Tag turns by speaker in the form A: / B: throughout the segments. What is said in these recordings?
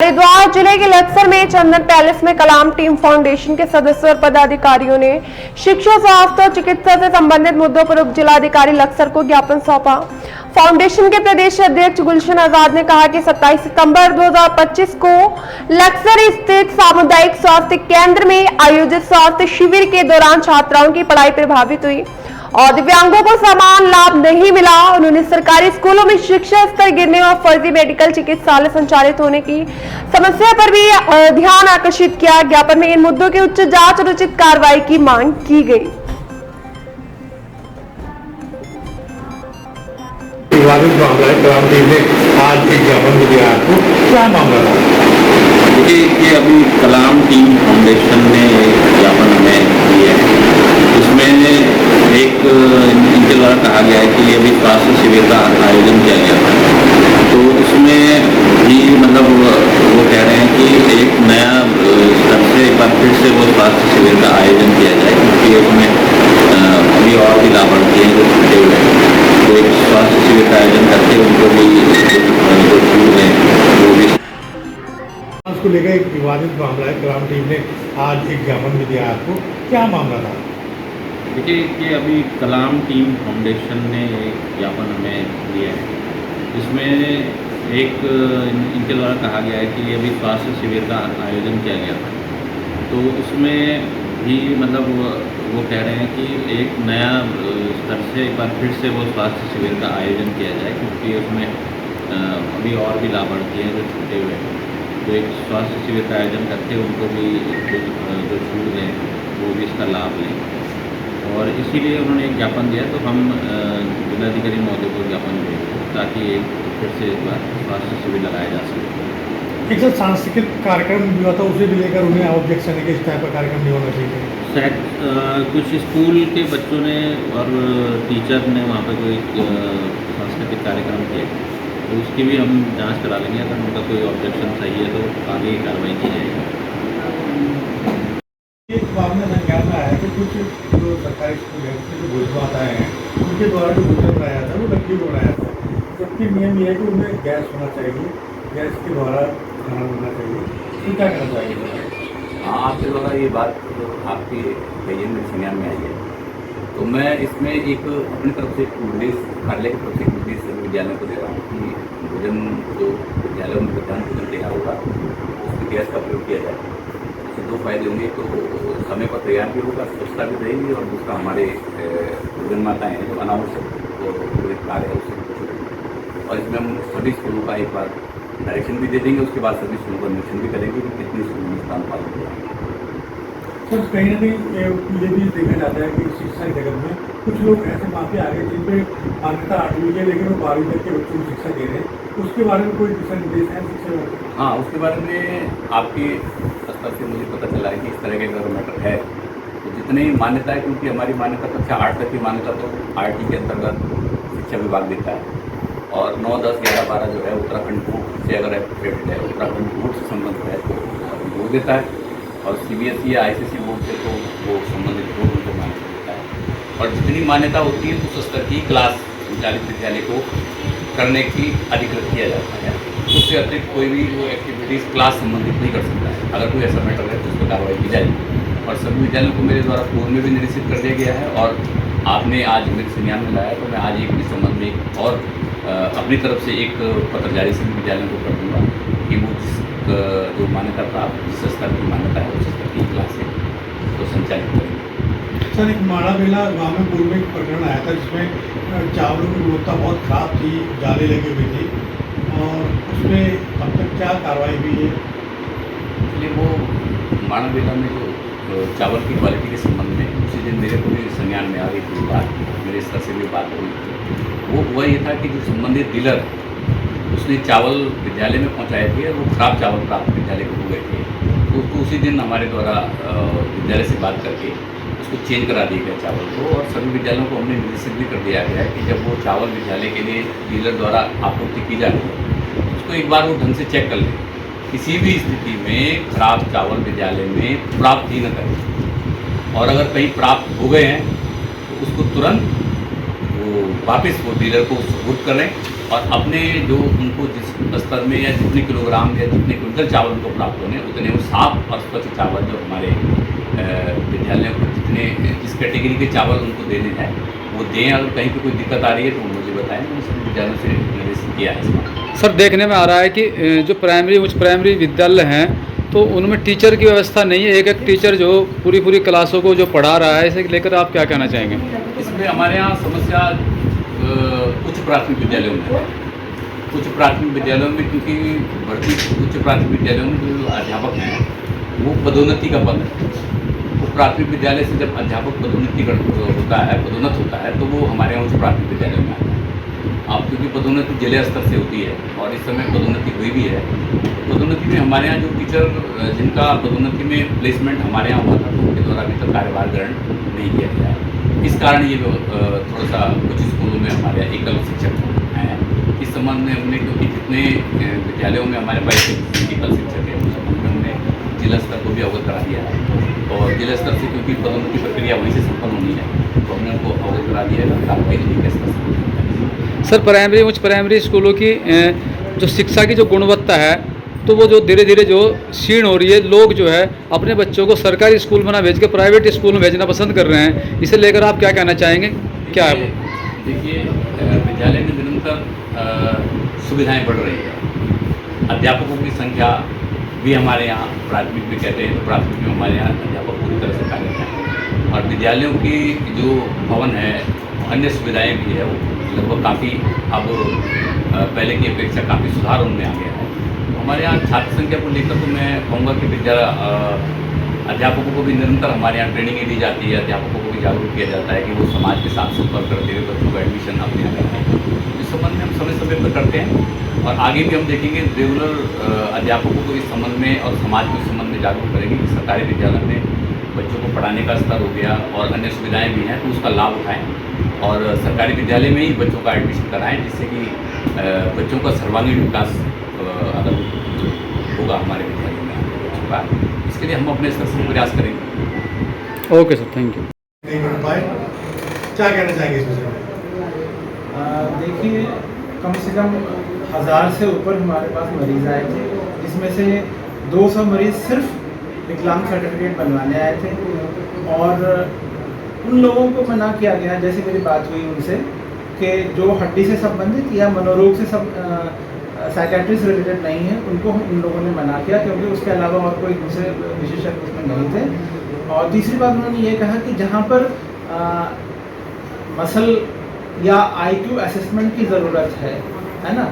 A: हरिद्वार जिले के लक्सर में चंदन पैलेस में कलाम टीम फाउंडेशन के सदस्यों और पदाधिकारियों ने शिक्षा, स्वास्थ्य और चिकित्सा से संबंधित मुद्दों पर उप जिलाधिकारी लक्सर को ज्ञापन सौंपा। फाउंडेशन के प्रदेश अध्यक्ष गुलशन आजाद ने कहा कि 27 सितंबर 2025 को लक्सर स्थित सामुदायिक स्वास्थ्य केंद्र में आयोजित स्वास्थ्य शिविर के दौरान छात्राओं की पढ़ाई प्रभावित हुई और दिव्यांगों को समान लाभ नहीं मिला। उन्होंने सरकारी स्कूलों में शिक्षा स्तर गिरने और फर्जी मेडिकल चिकित्सालय संचालित होने की समस्या पर भी ध्यान आकर्षित किया। ज्ञापन में इन मुद्दों की उच्च जांच और उचित कार्रवाई की मांग की गई।
B: विवादित मामला है, कलाम टीम ने आज एक ज्ञापन दिया आपको, क्या मामला था?
C: देखिए कि अभी कलाम टीम फाउंडेशन ने ज्ञापन हमें दिया है, उसमें एक इनके द्वारा कहा गया है कि अभी स्वास्थ्य शिविर का आयोजन किया गया था, तो उसमें भी मतलब वो कह रहे हैं कि एक नया स्तर से एक बार फिर से वो स्वास्थ्य शिविर का आयोजन किया जाए, क्योंकि उसमें अभी और भी लाभार्थी हैं जो छूटे हुए हैं, तो एक स्वास्थ्य शिविर का आयोजन करके उनको भी जो छूट गए वो भी।
B: उसको लेकर एक विवादित मामला है, कलाम टीम ने आज एक ज्ञापन भी दिया आपको, क्या मामला था?
C: देखिए कि अभी कलाम टीम फाउंडेशन ने एक ज्ञापन हमें दिया है, जिसमें एक इनके द्वारा कहा गया है कि अभी स्वास्थ्य शिविर का आयोजन किया गया था, तो उसमें भी मतलब वो कह रहे हैं कि एक नया स्तर से एक बार फिर से वो स्वास्थ्य शिविर का आयोजन किया जाए, क्योंकि उसमें अभी और भी लाभार्थी हैं जो छूटे हुए हैं, तो एक स्वास्थ्य शिविर का आयोजन करके उनको भी जो छूट गए वो भी इसका लाभ लें, और इसीलिए उन्होंने एक ज्ञापन दिया। तो हम जिलाधिकारी महोदय को ज्ञापन देंगे ताकि एक फिर से एक बार स्वास्थ्य शिविर लगाया जा सके।
B: एक सर सांस्कृतिक कार्यक्रम भी हुआ था, उसे भी लेकर उन्हें ऑब्जेक्शन है कि इस टाइप का कार्यक्रम नहीं होना चाहिए।
C: शायद कुछ स्कूल के बच्चों ने और टीचर ने वहाँ पर कोई सांस्कृतिक कार्यक्रम किया, तो उसकी भी हम जांच करा लेंगे। अगर उनका कोई ऑब्जेक्शन सही है तो आगे कार्रवाई की जाएगी।
B: एक मामला संज्ञान में आया है कि कुछ जो सरकारी स्कूल है उसमें जो भोजमाताएँ हैं उनके द्वारा जो भोजन बनाया था वो लकड़ी को बनाया था, जबकि नियम ये है कि उन्हें गैस होना चाहिए, गैस के द्वारा खाना बनना चाहिए, तो क्या करना चाहिए?
D: हाँ, आपके द्वारा ये बात आपकी कही है, मेरे संज्ञान में आई है, तो मैं इसमें एक अपनी तरफ से एक निर्देश कार्यालय की तरफ से एक निर्देश सभी विद्यालयों को दे रहा हूँ कि भोजन जो विद्यालयों में मध्याह्न भोजन तैयार होगा उसमें गैस का प्रयोग किया जाए। इससे दो फायदे होंगे, तो समय पर तैयार भी होगा, स्वच्छता भी रहेगी, और दूसरा हमारे भोजन माताएँ हैं जो अनावश्यक जो कार्य है उससे, और इसमें हम सभी स्कूलों का एक बार डायरेक्शन भी दे देंगे, उसके बाद सभी स्कूलों का निरीक्षण भी करेंगे कि कितने स्कूलों में स्थान पालन किया।
B: सर कहीं ना कहीं ये भी देखा जाता है कि शिक्षा जगत में कुछ लोग ऐसे माफी आ गए जिन पे मान्यता 8वीं के लेकिन वो 12वीं तक के बच्चों को शिक्षा दे रहे हैं, उसके बारे में कोई दिशा निर्देश है शिक्षा में?
D: हाँ, उसके बारे में आपके स्तर से मुझे पता चला है कि इस तरह का अगर मैटर है, तो जितनी मान्यता है, क्योंकि हमारी मान्यता कक्षा 8 तक की मान्यता तो RT के अंतर्गत शिक्षा विभाग देता है, और 9, 10, 11, 12 जो है उत्तराखंड बोर्ड से अगर एफिडेविट है, उत्तराखंड बोर्ड से संबंधित है तो बोर्ड देता है, और CBSE या ICSE बोर्ड से तो वो संबंधित बोर्ड उनको मान्यता देता है। और जितनी मान्यता होती है उस स्तर की क्लास संचालित विद्यालय को करने की अधिकृत किया जाता है, उससे अतिरिक्त कोई भी वो एक्टिविटीज़ क्लास संबंधित नहीं कर सकता है। अगर कोई ऐसा मैटर है तो उस पर कार्रवाई की जाएगी, और सभी विद्यालयों को मेरे द्वारा पूर्व में भी निर्देशित कर दिया गया है, और आपने आज मेरे संज्ञान में लाया तो मैं आज एक इस संबंध में एक और अपनी तरफ से एक पत्र जारी सभी विद्यालयों को कर दूँगा कि वो जिस जो मान्यता प्राप्त जिस स्तर की मान्यता है उस स्तर की क्लासें तो संचालित करेंगे।
B: सर एक माड़ा बेला गाँव में पूर्व में एक प्रकरण आया था जिसमें चावलों की गुणवत्ता बहुत खराब थी, जाले लगे हुए थे, और उसमें अब तक क्या कार्रवाई हुई है?
D: इसलिए वो माड़ा बेला में जो चावल की क्वालिटी के संबंध में उसी दिन मेरे को भी संज्ञान में आ गई थी बात, मेरे स्तर से भी बात हुई थी। वो हुआ ये था कि जो संबंधित डीलर उसने चावल विद्यालय में पहुंचाए थे और वो खराब चावल प्राप्त विद्यालय को हो गए थे, तो उसको उसी दिन हमारे द्वारा विद्यालय से बात करके उसको चेंज करा दिया गया चावल को, और सभी विद्यालयों को हमने निर्देशित भी कर दिया गया है कि जब वो चावल विद्यालय के लिए डीलर द्वारा आपूर्ति की जा रही है उसको एक बार वो ढंग से चेक कर लें, किसी भी स्थिति में खराब चावल विद्यालय में प्राप्त ही न करें, और अगर कहीं प्राप्त हो गए हैं तो उसको तुरंत वो वापस वो डीलर को सुपुर्द करें, और अपने जो उनको जिस स्तर में या जितने किलोग्राम या जितने क्विंटल चावल उनको प्राप्त होने उतने वो साफ और स्वच्छ चावल जो हमारे विद्यालयों को जितने जिस कैटेगरी के चावल उनको देने हैं वो दें। अगर कहीं पे कोई दिक्कत आ रही है तो वो मुझे बताएं, मैंने सभी विद्यालयों से निर्देशित किया है इसका।
E: सर देखने में आ रहा है कि जो प्राइमरी उच्च प्राइमरी विद्यालय हैं तो उनमें टीचर की व्यवस्था नहीं है, एक टीचर जो पूरी क्लासों को जो पढ़ा रहा है, इसे लेकर आप क्या कहना चाहेंगे?
D: इसमें हमारे यहाँ समस्या उच्च प्राथमिक विद्यालयों में है। उच्च प्राथमिक विद्यालयों में क्योंकि भर्ती उच्च प्राथमिक विद्यालयों में जो अध्यापक हैं वो पदोन्नति का पद है। वो प्राथमिक विद्यालय से जब अध्यापक पदोन्नत होता है तो वो हमारे यहाँ उच्च प्राथमिक विद्यालय में आता है। अब क्योंकि पदोन्नति जिले स्तर से होती है और इस समय पदोन्नति हुई भी है, पदोन्नति में हमारे यहाँ जो टीचर जिनका पदोन्नति में प्लेसमेंट हमारे यहाँ हुआ था तो उनके द्वारा अभी तक कार्यभार ग्रहण नहीं किया गया है। इस कारण ये थोड़ा सा कुछ स्कूलों में हमारे यहाँ एकल शिक्षक हैं। इस संबंध में हमने क्योंकि जितने विद्यालयों में हमारे पास एकल शिक्षक है उस संबंध में हमने जिला स्तर को भी अवगत करा दिया है और जिला स्तर से क्योंकि पदोन्नति प्रक्रिया वहीं से संपन्न होनी है तो हमने उनको अवगत करा दिया है कार्रवाई के स्तर से।
E: सर प्राइमरी उच्च प्राइमरी स्कूलों की जो शिक्षा की जो गुणवत्ता है तो वो जो धीरे धीरे जो क्षीण हो रही है, लोग जो है अपने बच्चों को सरकारी स्कूल में ना भेज के प्राइवेट स्कूल में भेजना पसंद कर रहे हैं, इसे लेकर आप क्या कहना चाहेंगे? क्या है?
D: देखिए विद्यालय में निरंतर सुविधाएं बढ़ रही है। अध्यापकों की संख्या भी हमारे यहाँ प्राथमिक में कहते हैं तो प्राथमिक में हमारे यहाँ अध्यापक पूरी तरह से कार्यरत हैं और विद्यालयों की जो भवन है अन्य सुविधाएं भी है वो लगभग काफ़ी अब पहले की अपेक्षा काफ़ी सुधार उनमें आ गया है। हमारे यहाँ छात्र संख्या को लेकर तो मैं कहूँगा कि अध्यापकों को भी निरंतर हमारे यहाँ ट्रेनिंग दी जाती है, अध्यापकों को भी जागरूक किया जाता है कि वो समाज के साथ संपर्क करते हुए बच्चों का एडमिशन अपने यहाँ करते हैं। इस संबंध में हम समय समय पर करते हैं और आगे भी हम देखेंगे रेगुलर अध्यापकों को इस संबंध में और समाज को इस संबंध में जागरूक करेंगे कि सरकारी विद्यालय में बच्चों को पढ़ाने का स्तर हो गया और अन्य सुविधाएँ भी हैं तो उसका लाभ उठाएँ और सरकारी विद्यालय में ही बच्चों का एडमिशन कराएं जिससे कि बच्चों का सर्वांगीण विकास अगर होगा हमारे विद्यालय में बच्चों का, इसके लिए हम अपने स्तर से प्रयास करेंगे।
E: Okay sir, thank you.
B: नहीं बन पाए, क्या कहना चाहेंगे इस विषय में?
F: देखिए कम से कम 1000 से ऊपर हमारे पास मरीज आए थे, जिसमें से 200 मरीज सिर्फ विकलांग सर्टिफिकेट बनवाने आए थे और उन लोगों को मना किया गया, जैसे मेरी बात हुई उनसे, कि जो हड्डी से संबंधित या मनोरोग से साइकेट्री से रिलेटेड नहीं है उनको उन लोगों ने मना किया क्योंकि उसके अलावा और कोई दूसरे विशेषज्ञ उसमें नहीं थे। और तीसरी बात उन्होंने ये कहा कि जहाँ पर मसल या IQ असेसमेंट की ज़रूरत है ना,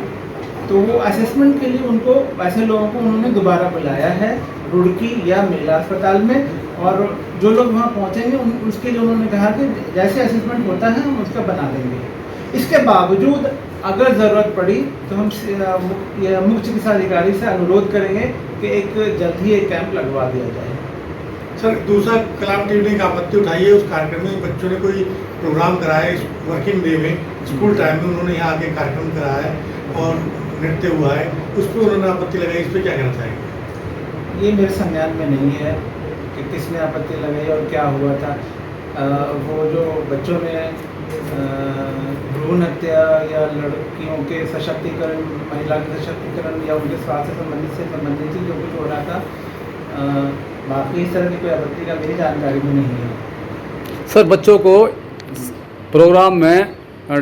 F: तो वो असेसमेंट के लिए उनको वैसे लोगों को उन्होंने दोबारा बुलाया है रुड़की या मेला अस्पताल में और जो लोग वहाँ पहुँचेंगे उसके लिए उन्होंने कहा कि जैसे असेसमेंट होता है हम उसका बना देंगे। इसके बावजूद अगर ज़रूरत पड़ी तो हम मुख्य चिकित्सा अधिकारी से अनुरोध करेंगे कि एक जल्द ही एक कैंप लगवा दिया जाए।
B: सर दूसरा कलाम टीम ने एक आपत्ति उठाई है, उस कार्यक्रम में बच्चों ने कोई प्रोग्राम कराया है वर्किंग डे में, स्कूल टाइम में उन्होंने यहाँ आके कार्यक्रम कराया है और नृत्य हुआ है, उस पर उन्होंने आपत्ति लगाई, इस पर क्या कहना चाहेंगे?
F: ये मेरे संज्ञान में नहीं है कि किसने आपत्ति लगाई और क्या हुआ था। वो जो बच्चों ने भ्रूण हत्या या लड़कियों के सशक्तिकरण, महिला के सशक्तिकरण या उनके स्वास्थ्य से संबंधित जो कुछ हो रहा था, बाकी इस तरह की कोई आपत्ति का मेरी जानकारी में नहीं है।
E: सर बच्चों को प्रोग्राम में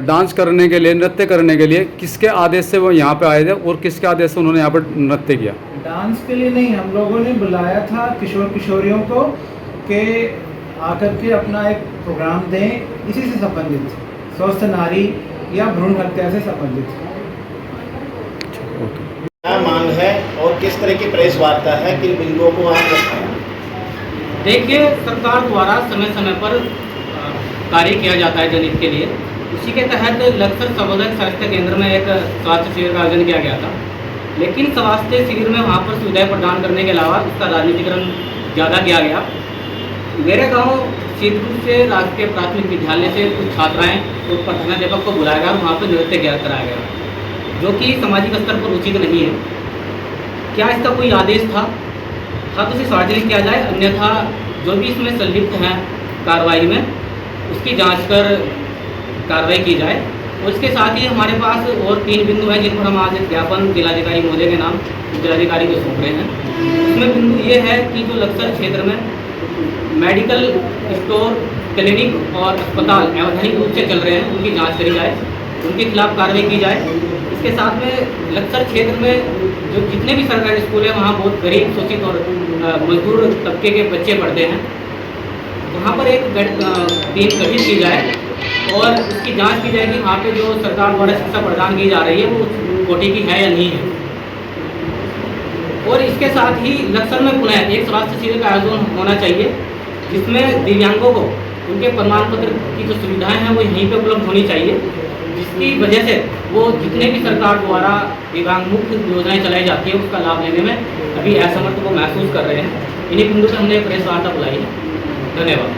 E: डांस करने के लिए, नृत्य करने के लिए किसके आदेश से वो यहाँ पे आए थे और किसके आदेश से उन्होंने यहाँ पर नृत्य किया?
F: डांस के लिए नहीं, हम लोगों ने बुलाया था किशोर किशोरियों को कि आकर के अपना एक प्रोग्राम दें इसी से संबंधित, स्वस्थ नारी या भ्रूण हत्या से संबंधित।
G: क्या मांग है और किस तरह की प्रेस वार्ता है कि बिंदुओं को आप रखें?
H: देखिए सरकार द्वारा समय समय पर कार्य किया जाता है जनहित के लिए। उसी के तहत लक्सर सामुदायिक स्वास्थ्य केंद्र में एक स्वास्थ्य शिविर का आयोजन किया गया था, लेकिन स्वास्थ्य शिविर में वहाँ पर सुविधाएं प्रदान करने के अलावा उसका राजनीतिकरण ज़्यादा किया गया। मेरे गांव सीतपुर से राजकीय प्राथमिक विद्यालय से कुछ छात्राएँ और प्रधानाध्यापक को बुलाया गया और वहाँ पर नृत्य कराया गया, जो कि सामाजिक स्तर पर उचित नहीं है। क्या इसका कोई आदेश था तो उसे सार्वजनिक किया जाए, अन्यथा जो भी इसमें संलिप्त हैं कार्रवाई में उसकी जांच कर कार्रवाई की जाए और इसके साथ ही हमारे पास और 3 बिंदु हैं जिन पर हम आज एक ज्ञापन जिलाधिकारी महोदय के नाम जिलाधिकारी को सौंप रहे हैं। उसमें बिंदु ये है कि जो लक्सर क्षेत्र में मेडिकल स्टोर, क्लिनिक और अस्पताल अवैधानिक रूप से चल रहे हैं, उनकी जांच करी जाए, उनके खिलाफ कार्रवाई की जाए। इसके साथ में लक्सर क्षेत्र में जो जितने भी सरकारी स्कूल हैं वहाँ बहुत गरीब, शोषित और मजदूर तबके के बच्चे पढ़ते हैं। वहाँ पर एक टीम गठित की जाए और उसकी जांच की जाए कि वहाँ पे जो सरकार द्वारा शिक्षा प्रदान की जा रही है वो कोटि की है या नहीं है। और इसके साथ ही लक्सर में पुनः एक स्वास्थ्य शिविर का आयोजन होना चाहिए जिसमें दिव्यांगों को उनके प्रमाण पत्र की जो सुविधाएं हैं वो यहीं पे उपलब्ध होनी चाहिए, जिसकी वजह से वो जितने भी सरकार द्वारा दिव्यांगमुख योजनाएं चलाई जाती हैं उसका लाभ लेने में अभी असमर्थ वो महसूस कर रहे हैं। इन्हीं बिंदु से हमने प्रेस वार्ता बुलाई है। धन्यवाद।